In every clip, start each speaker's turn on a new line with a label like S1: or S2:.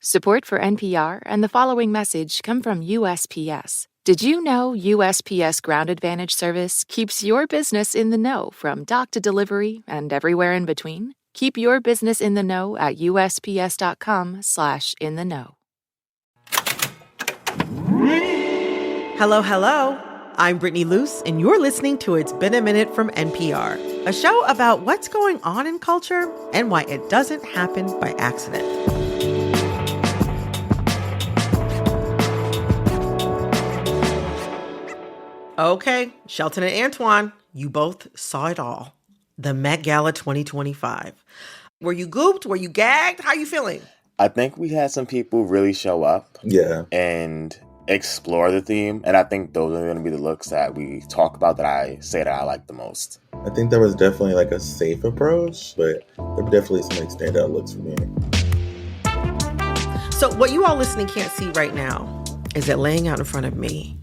S1: Support for NPR and the following message come from USPS. Did you know USPS Ground Advantage service keeps your business in the know from dock to delivery and everywhere in between? Keep your business in the know at usps.com/in-the-know.
S2: Hello, hello. I'm Brittany Luce, and you're listening to It's Been a Minute from NPR, a show about what's going on in culture and why it doesn't happen by accident. Okay, Shelton and Antoine, you both saw it all. The Met Gala 2025. Were you gooped? Were you gagged? How you feeling?
S3: I think we had some people really show up and explore the theme. And I think those are going to be the looks that we talk about that I say that I like the most.
S4: I think there was definitely like a safe approach, but there were definitely some like standout looks for me.
S2: So what you all listening can't see right now is that laying out in front of me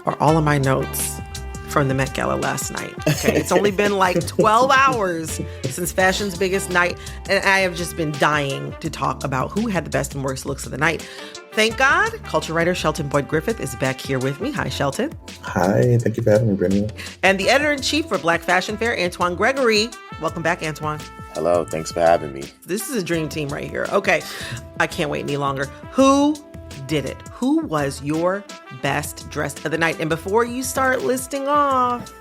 S2: are all of my notes from the Met Gala last night. Okay, it's only been like 12 hours since fashion's biggest night, and I have just been dying to talk about who had the best and worst looks of the night. Thank God, culture writer Shelton Boyd Griffith is back here with me. Hi, Shelton.
S4: Hi, thank you for having me, Brittany.
S2: And the editor-in-chief for Black Fashion Fair, Antoine Gregory. Welcome back, Antoine.
S3: Hello, thanks for having me.
S2: This is a dream team right here. Okay, I can't wait any longer. Who did it? Who was your best dressed of the night? And before you start listing off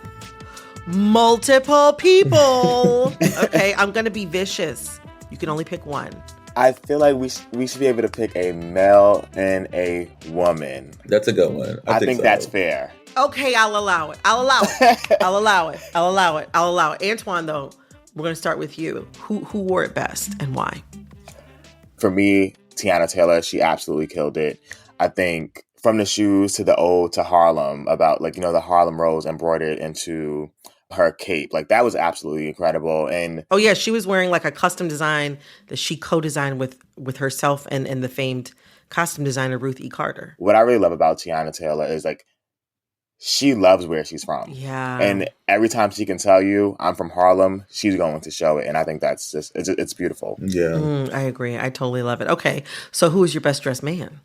S2: multiple people, okay, I'm going to be vicious. You can only pick one.
S3: I feel like we should be able to pick a male and a woman.
S4: That's a good one.
S3: I think that's fair.
S2: Okay, I'll allow it. I'll allow it. Antoine, though, we're going to start with you. Who wore it best and why?
S3: For me, Teyana Taylor, she absolutely killed it. I think from the shoes to the ode to Harlem, about the Harlem Rose embroidered into her cape, that was absolutely incredible. And
S2: oh yeah, she was wearing like a custom design that she co-designed with herself and the famed costume designer Ruth E. Carter.
S3: What I really love about Teyana Taylor is she loves where she's from.
S2: Yeah.
S3: And every time she can tell you, I'm from Harlem, she's going to show it. And I think that's just, it's beautiful.
S4: Yeah.
S2: I agree. I totally love it. Okay. So who was your best dressed man?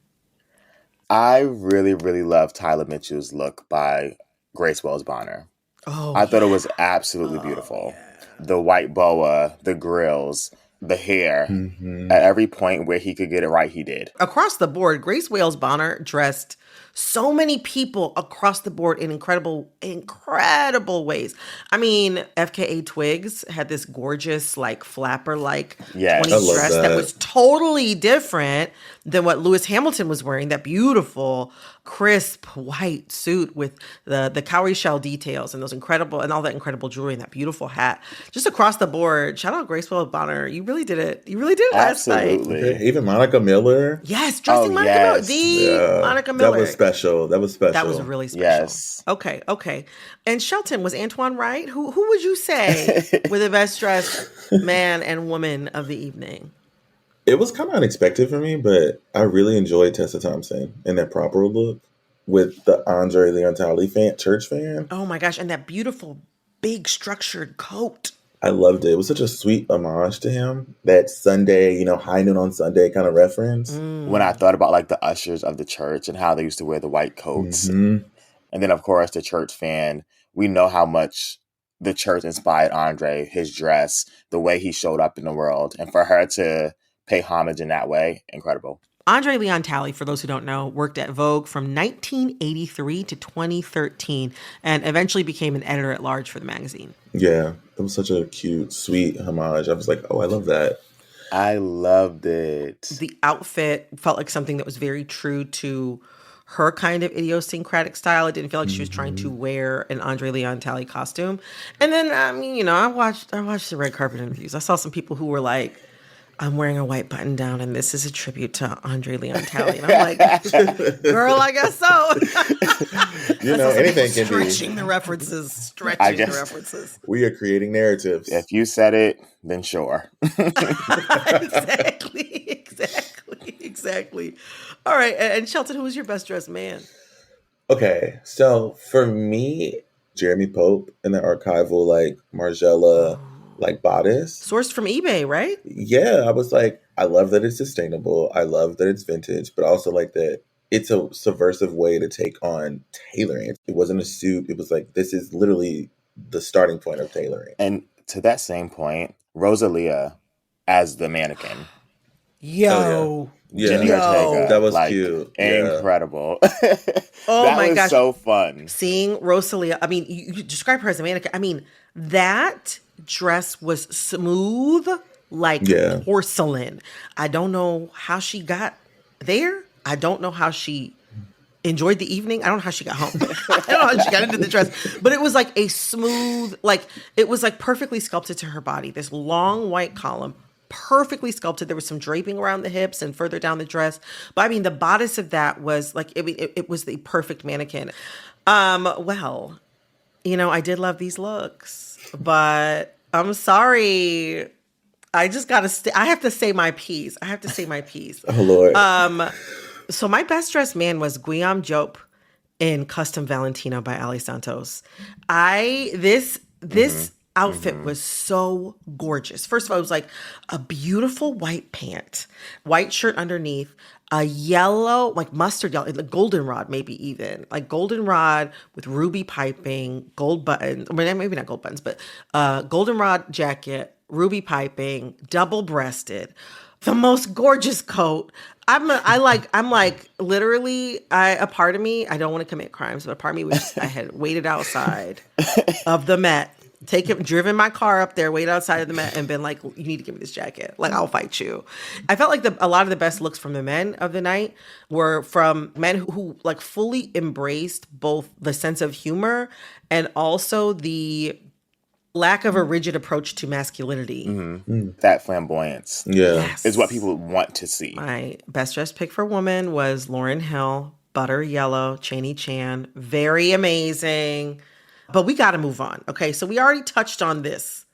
S3: I really, really love Tyler Mitchell's look by Grace Wells Bonner.
S2: Oh,
S3: I thought it was absolutely beautiful. Yeah. The white boa, the grills, the hair. Mm-hmm. At every point where he could get it right, he did.
S2: Across the board, Grace Wells Bonner dressed so many people across the board in incredible ways. I mean, FKA Twigs had this gorgeous, flapper-like 20s dress that was totally different than what Lewis Hamilton was wearing. That beautiful, crisp white suit with the cowrie shell details and all that incredible jewelry and that beautiful hat. Just across the board, shout out Grace Wells Bonner. You really did it. You really did it last night.
S4: Okay. Even Monica Miller.
S2: Yes, dressing Monica Miller. Monica Miller.
S4: That was special. That was really special.
S3: Yes.
S2: Okay. And Shelton, was Antoine right? Who would you say were the best dressed man and woman of the evening?
S4: It was kind of unexpected for me, but I really enjoyed Tessa Thompson in that proper look with the Andre Leontali church fan.
S2: Oh my gosh, and that beautiful, big, structured coat.
S4: I loved it. It was such a sweet homage to him. That Sunday, high noon on Sunday kind of reference.
S3: When I thought about the ushers of the church and how they used to wear the white coats. Mm-hmm. And then, of course, the church fan, we know how much the church inspired Andre, his dress, the way he showed up in the world. And for her to pay homage in that way, incredible.
S2: Andre Leontali, for those who don't know, worked at Vogue from 1983 to 2013 and eventually became an editor-at-large for the magazine.
S4: Yeah, it was such a cute, sweet homage. I was like, oh, I love that.
S3: I loved it.
S2: The outfit felt like something that was very true to her kind of idiosyncratic style. It didn't feel like she was trying to wear an Andre Leontali costume. And then, I watched the red carpet interviews. I saw some people who were like, I'm wearing a white button down and this is a tribute to Andre Leontali. And I'm like, girl, I guess so.
S4: Anything can be.
S2: Stretching the references.
S4: We are creating narratives.
S3: If you said it, then sure.
S2: Exactly. All right. And Shelton, who was your best dressed man?
S4: Okay. So for me, Jeremy Pope in the archival, Margiela like bodice.
S2: Sourced from eBay, right?
S4: Yeah, I was like, I love that it's sustainable. I love that it's vintage, but also like that it's a subversive way to take on tailoring. It wasn't a suit. It was like, this is literally the starting point of tailoring.
S3: And to that same point, Rosalia as the mannequin.
S2: Yo.
S3: Jenny
S2: Yo.
S3: Ortega.
S4: That was
S3: like,
S4: cute. Yeah.
S3: Incredible.
S2: Oh
S3: that
S2: my
S3: was
S2: gosh.
S3: so fun.
S2: Seeing Rosalia, I mean, you describe her as a mannequin. I mean, that dress was smooth like porcelain. I don't know how she got there. I don't know how she enjoyed the evening. I don't know how she got home. I don't know how she got into the dress. But it was like a smooth, like, it was like perfectly sculpted to her body. This long white column, perfectly sculpted. There was some draping around the hips and further down the dress. But I mean, the bodice of that was like, it was the perfect mannequin. Well, you know, I did love these looks, but I'm sorry. I just gotta I have to say my piece.
S4: Oh, Lord.
S2: So my best dressed man was Guillaume Diop in Custom Valentino by Ali Santos. This outfit was so gorgeous. First of all, it was like a beautiful white pant, white shirt underneath, a yellow, like mustard yellow, like goldenrod, maybe even like goldenrod with ruby piping, gold buttons, maybe not gold buttons, but goldenrod jacket, ruby piping, double breasted, the most gorgeous coat. I'm like literally, a part of me, I don't want to commit crimes, but a part of me was, I had waited outside of the Met, driven my car up there, waited outside of the Met and been like, you need to give me this jacket. Like, I'll fight you. I felt like a lot of the best looks from the men of the night were from men who like fully embraced both the sense of humor and also the lack of a rigid approach to masculinity.
S3: That flamboyance
S2: Yes.
S3: is what people want to see.
S2: My best dressed pick for woman was Lauryn Hill, Butter Yellow, Cheney Chan. Very amazing. But we got to move on. Okay, so we already touched on this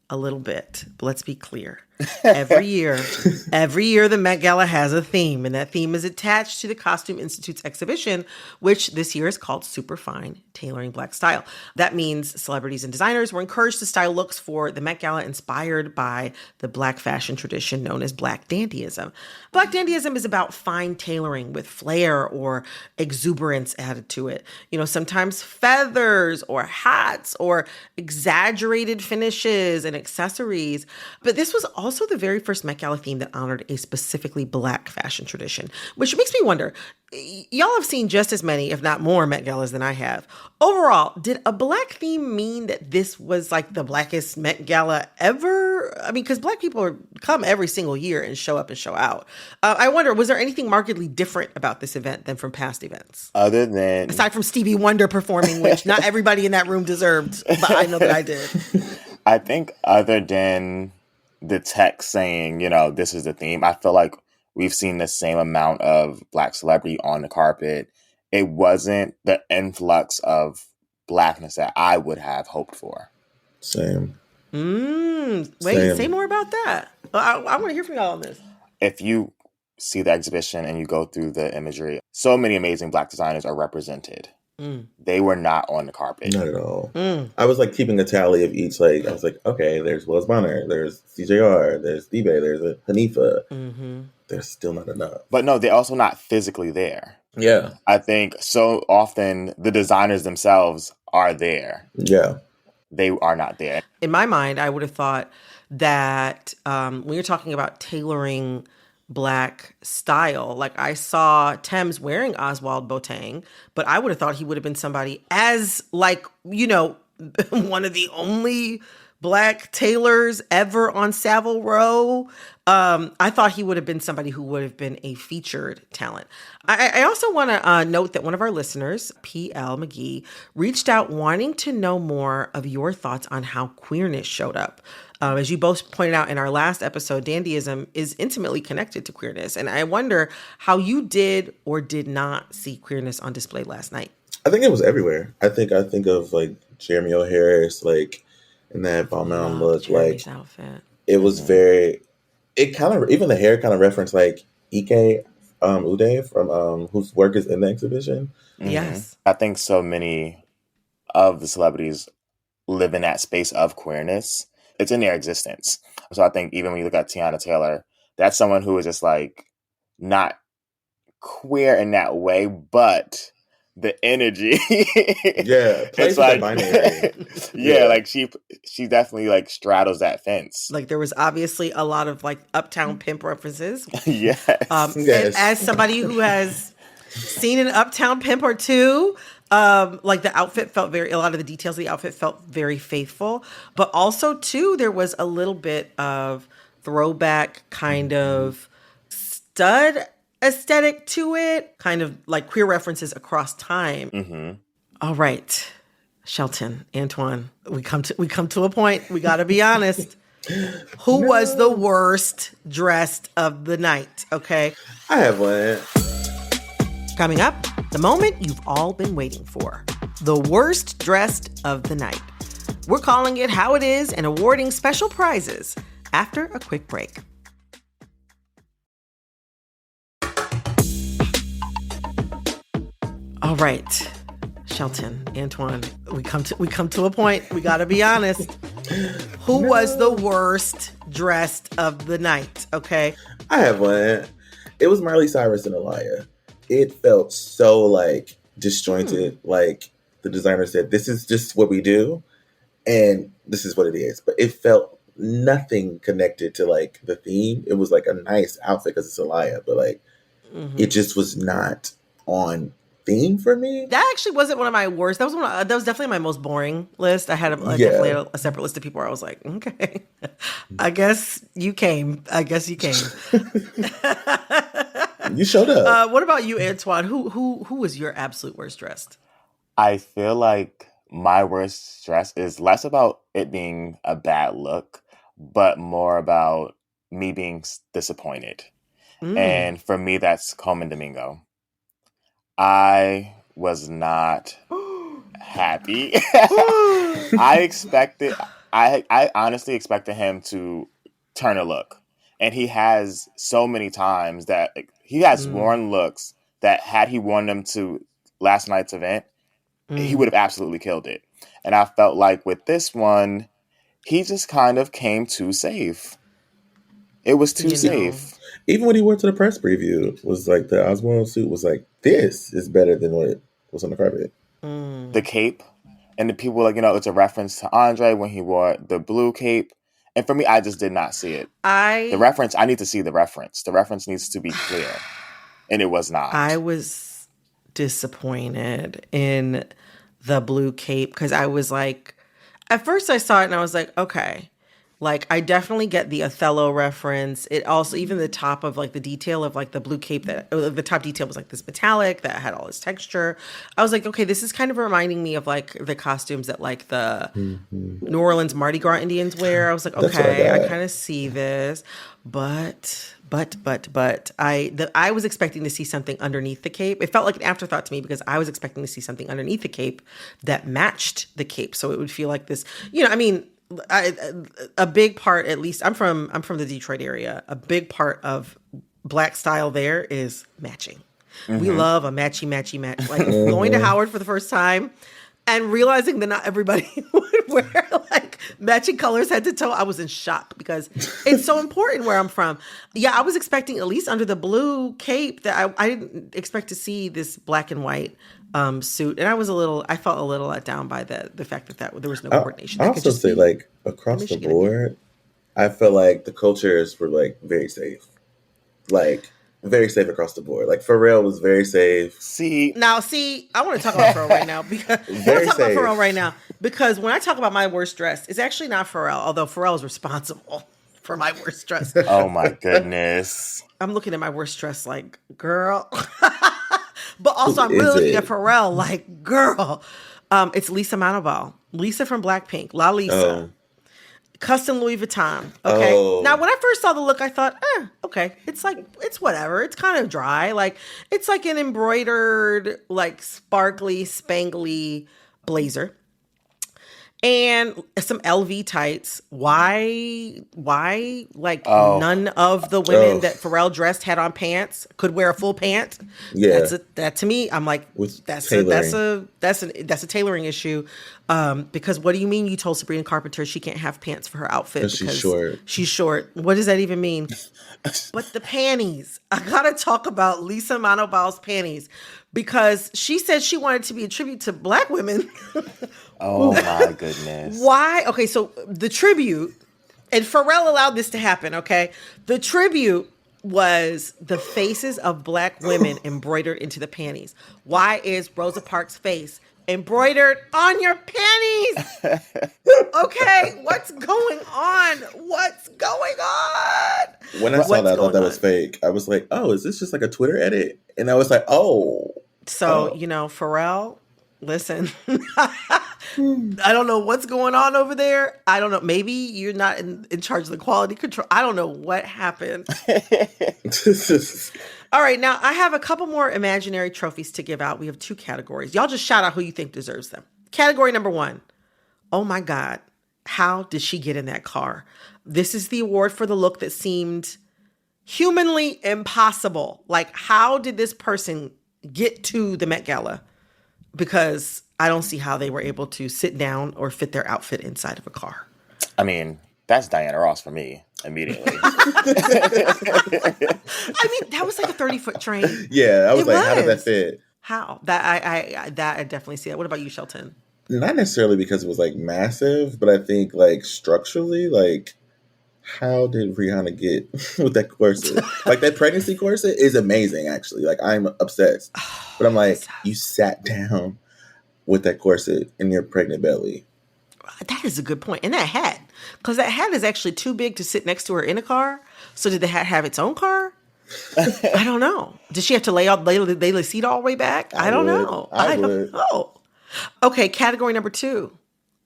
S2: a little bit, but let's be clear. Every year the Met Gala has a theme, and that theme is attached to the Costume Institute's exhibition, which this year is called Superfine Tailoring Black Style. That means celebrities and designers were encouraged to style looks for the Met Gala inspired by the Black fashion tradition known as Black dandyism. Black dandyism is about fine tailoring with flair or exuberance added to it. You know, sometimes feathers or hats or exaggerated finishes and accessories. But this was also the very first Met Gala theme that honored a specifically Black fashion tradition, which makes me wonder, y'all have seen just as many, if not more, Met Galas than I have. Overall, did a Black theme mean that this was like the Blackest Met Gala ever? I mean, because Black people come every single year and show up and show out. I wonder, was there anything markedly different about this event than from past events?
S3: Other than...
S2: Aside from Stevie Wonder performing, which not everybody in that room deserved, but I know that I did.
S3: I think other than the text saying, you know, this is the theme, I feel like we've seen the same amount of Black celebrity on the carpet. It wasn't the influx of Blackness that I would have hoped for.
S4: Same.
S2: Wait, say more about that. I want to hear from y'all on this.
S3: If you see the exhibition and you go through the imagery, so many amazing Black designers are represented. They were not on the carpet.
S4: Not at all. I was like keeping a tally of each. Like I was like, okay, there's Wells Bonner, there's CJR, there's Dibe, there's a Hanifa. There's still not enough.
S3: But no, they're also not physically there.
S4: Yeah.
S3: I think so often the designers themselves are there.
S4: Yeah.
S3: They are not there.
S2: In my mind, I would have thought that when you're talking about tailoring Black style, like I saw Thames wearing Oswald Boateng, but I would have thought he would have been somebody as like, you know, one of the only Black tailors ever on Savile Row. I thought he would have been somebody who would have been a featured talent. I also want to note that one of our listeners, P.L. McGee, reached out wanting to know more of your thoughts on how queerness showed up. As you both pointed out in our last episode, dandyism is intimately connected to queerness. And I wonder how you did or did not see queerness on display last night.
S4: I think it was everywhere. I think of like Jeremy O. Harris, like in that Balmain look.
S2: Jeremy's
S4: like
S2: outfit.
S4: It was very, it kind of, even the hair kind of referenced like Ike Ude from whose work is in the exhibition.
S2: Yes.
S3: I think so many of the celebrities live in that space of queerness. it's in their existence. So I think even when you look at Tiana Taylor, that's someone who is just like not queer in that way, but the energy,
S4: plays with that binary.
S3: like she definitely like straddles that fence.
S2: Like there was obviously a lot of like Uptown Pimp references.
S3: Yes.
S2: As somebody who has seen an Uptown Pimp or two, like the outfit felt a lot of the details of the outfit felt very faithful, but also too, there was a little bit of throwback kind of stud aesthetic to it, kind of like queer references across time.
S3: Mm-hmm.
S2: All right, Shelton, Antoine, we come to a point. We got to be honest. Who was the worst dressed of the night? Okay,
S4: I have one.
S2: Coming up, the moment you've all been waiting for: the worst dressed of the night. We're calling it how it is and awarding special prizes after a quick break. All right, Shelton, Antoine, we come to a point. We got to be honest. Who was the worst dressed of the night? Okay,
S4: I have one. It was Miley Cyrus and Aliyah. It felt so like disjointed. Like the designer said, "This is just what we do, and this is what it is." But it felt nothing connected to like the theme. It was like a nice outfit because it's Aliyah, but like it just was not on theme for me.
S2: That actually wasn't one of my worst. That was definitely my most boring list. I had definitely a separate list of people where I was like, okay, I guess you came.
S4: You showed up.
S2: What about you, Antoine? Who was your absolute worst dressed?
S3: I feel like my worst dress is less about it being a bad look, but more about me being disappointed. And for me, that's Coleman Domingo. I was not happy. I honestly expected him to turn a look. And he has so many times that he has worn looks that had he worn them to last night's event, he would have absolutely killed it. And I felt like with this one, he just kind of came too safe. It was too safe.
S4: Even when he went to the press preview, was like the Oswald suit was like, this is better than what was on the carpet.
S3: The cape, and the people like, it's a reference to Andre when he wore the blue cape. And for me, I just did not see it. I need to see the reference. The reference needs to be clear. And it was not.
S2: I was disappointed in the blue cape because I was like, at first I saw it and I was like, okay. Like, I definitely get the Othello reference. It also, even the top of like the detail of like the blue cape, the top detail was like this metallic that had all this texture. I was like, okay, this is kind of reminding me of like the costumes that like the New Orleans Mardi Gras Indians wear. I was like, okay, I kind of see this, but I was expecting to see something underneath the cape. It felt like an afterthought to me because I was expecting to see something underneath the cape that matched the cape, so it would feel like this. A big part, at least I'm from the Detroit area. A big part of Black style there is matching. We love a matchy match. Like going to Howard for the first time and realizing that not everybody would wear like matching colors head to toe. I was in shock because it's so important where I'm from. Yeah, I was expecting at least under the blue cape that I didn't expect to see this black and white suit, and I felt a little let down by the fact that there was no coordination.
S4: I also say like across the board, I felt like the cultures were like very safe, across the board. Like Pharrell was very safe.
S2: I want to talk about Pharrell right now because when I talk about my worst dress, it's actually not Pharrell, although Pharrell is responsible for my worst dress.
S3: Oh my goodness!
S2: I'm looking at my worst dress like, girl. But also, I'm really looking at Pharrell like, girl. It's Lisa Manobal. Lisa from Blackpink. La Lisa. Custom Louis Vuitton. Okay. Now, when I first saw the look, I thought, okay. It's whatever. It's kind of dry. Like, it's like an embroidered, like, sparkly, spangly blazer. And some LV tights. Why? None of the women that Pharrell dressed had on pants could wear a full pant. Yeah, that to me, I'm like, that's a tailoring issue. Because what do you mean you told Sabrina Carpenter she can't have pants for her outfit? Because
S4: she's short.
S2: She's short. What does that even mean? But the panties. I gotta talk about Lisa Manobal's panties because she said she wanted to be a tribute to Black women.
S3: Oh my goodness.
S2: Why? Okay, so the tribute, and Pharrell allowed this to happen, okay? The tribute was the faces of Black women embroidered into the panties. Why is Rosa Parks' face embroidered on your panties? Okay, what's going on? What's going on?
S4: When I saw that, I thought that was fake. I was like, oh, is this just like a Twitter edit? And I was like, oh.
S2: So, Pharrell, listen, I don't know what's going on over there. I don't know. Maybe you're not in charge of the quality control. I don't know what happened. All right, now I have a couple more imaginary trophies to give out. We have 2 categories. Y'all just shout out who you think deserves them. Category number 1. Oh my God, how did she get in that car? This is the award for the look that seemed humanly impossible. Like, how did this person get to the Met Gala? Because I don't see how they were able to sit down or fit their outfit inside of a car.
S3: I mean, that's Diana Ross for me immediately.
S2: I mean, that was like a 30-foot train.
S4: Yeah, I was like, how did that fit?
S2: How? I definitely see that. What about you, Shelton?
S4: Not necessarily because it was like massive, but I think like structurally, like how did Rihanna get with that corset? Like that pregnancy corset is amazing, actually. Like I'm obsessed. But I'm like, you sat down with that corset in your pregnant belly.
S2: That is a good point. And that hat, because that hat is actually too big to sit next to her in a car. So did the hat have its own car? I don't know. Did she have to lay the seat all the way back? I don't know. I don't know. Okay, category number 2,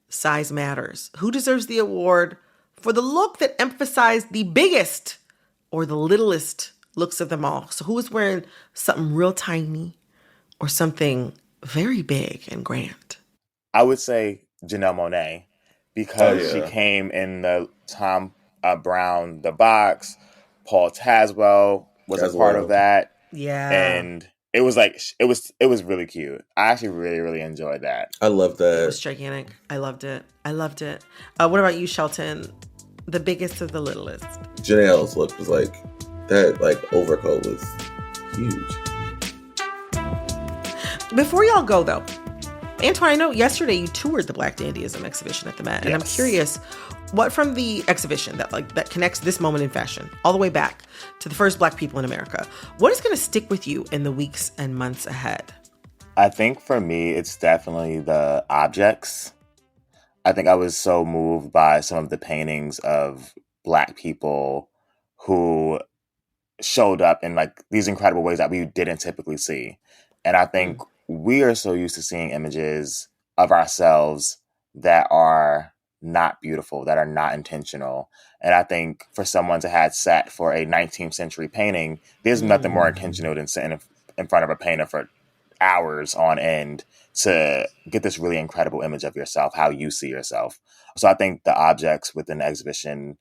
S2: size matters. Who deserves the award for the look that emphasized the biggest or the littlest looks of them all? So who is wearing something real tiny or something very big and grand?
S3: I would say Janelle Monáe because she came in the Tom Brown, The Box. Paul Tazwell was a part of that.
S2: Yeah.
S3: And it was like, it was really cute. I actually really, really enjoyed that.
S4: I love that.
S2: It was gigantic. I loved it. What about you, Shelton? The biggest of the littlest.
S4: Janelle's look was like, that like overcoat was huge.
S2: Before y'all go though, Antoine, I know yesterday you toured the Black Dandyism exhibition at the Met, and I'm curious, what from the exhibition that connects this moment in fashion all the way back to the first Black people in America, what is going to stick with you in the weeks and months ahead?
S3: I think for me, it's definitely the objects. I think I was so moved by some of the paintings of Black people who showed up in like these incredible ways that we didn't typically see. And I think we are so used to seeing images of ourselves that are not beautiful, that are not intentional. And I think for someone to have sat for a 19th century painting, there's nothing more intentional than sitting in front of a painter for hours on end to get this really incredible image of yourself, how you see yourself. So I think the objects within the exhibition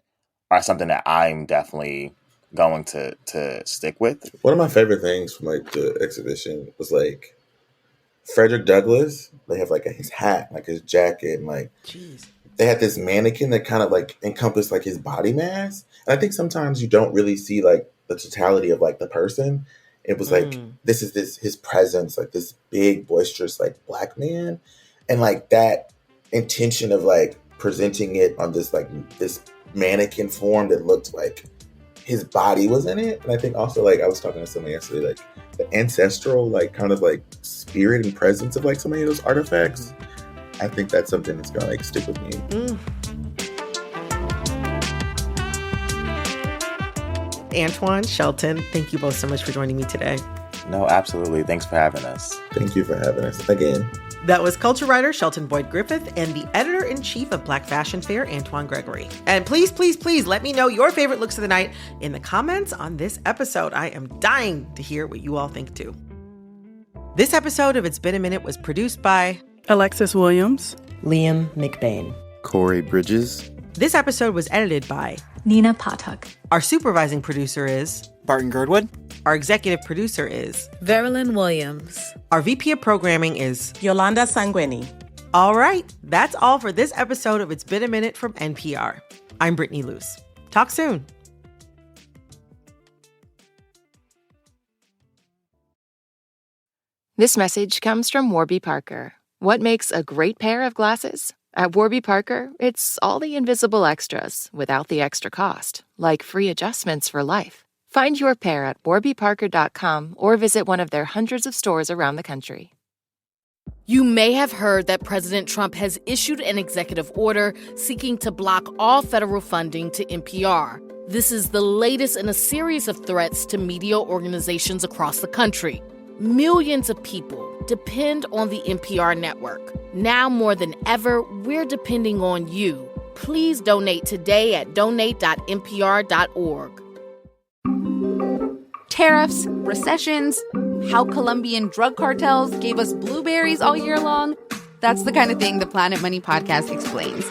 S3: are something that I'm definitely going to stick with.
S4: One of my favorite things from like the exhibition was like Frederick Douglass. They have like his hat, like his jacket, and like they had this mannequin that kind of like encompassed like his body mass. And I think sometimes you don't really see like the totality of like the person. It was like this is his presence, like this big boisterous like Black man, and like that intention of like presenting it on this like this mannequin form that looked like his body was in it. And I think also like I was talking to someone yesterday, like the ancestral like kind of like spirit and presence of like so many of those artifacts. I think that's something that's gonna like stick with me.
S2: Antoine, Shelton, thank you both so much for joining me today.
S3: No, absolutely. Thanks for having us.
S4: Thank you for having us again.
S2: That was culture writer Shelton Boyd-Griffith and the editor-in-chief of Black Fashion Fair, Antoine Gregory. And please, please, please let me know your favorite looks of the night in the comments on this episode. I am dying to hear what you all think too. This episode of It's Been a Minute was produced by
S5: Alexis Williams,
S6: Liam McBain,
S7: Corey Bridges.
S2: This episode was edited by
S8: Nina Patak.
S2: Our supervising producer is
S7: Barton Girdwood.
S2: Our executive producer is
S9: Verilyn Williams.
S2: Our VP of programming is
S6: Yolanda Sanguini.
S2: All right, that's all for this episode of It's Been a Minute from NPR. I'm Brittany Luce. Talk soon.
S1: This message comes from Warby Parker. What makes a great pair of glasses? At Warby Parker, it's all the invisible extras without the extra cost, like free adjustments for life. Find your pair at warbyparker.com or visit one of their hundreds of stores around the country.
S5: You may have heard that President Trump has issued an executive order seeking to block all federal funding to NPR. This is the latest in a series of threats to media organizations across the country. Millions of people depend on the NPR network. Now more than ever, we're depending on you. Please donate today at donate.npr.org.
S6: Tariffs, recessions, how Colombian drug cartels gave us blueberries all year long. That's the kind of thing the Planet Money podcast explains.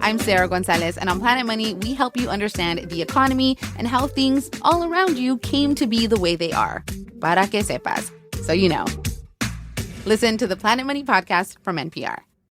S6: I'm Sarah Gonzalez, and on Planet Money, we help you understand the economy and how things all around you came to be the way they are. Para que sepas. So you know. Listen to the Planet Money podcast from NPR.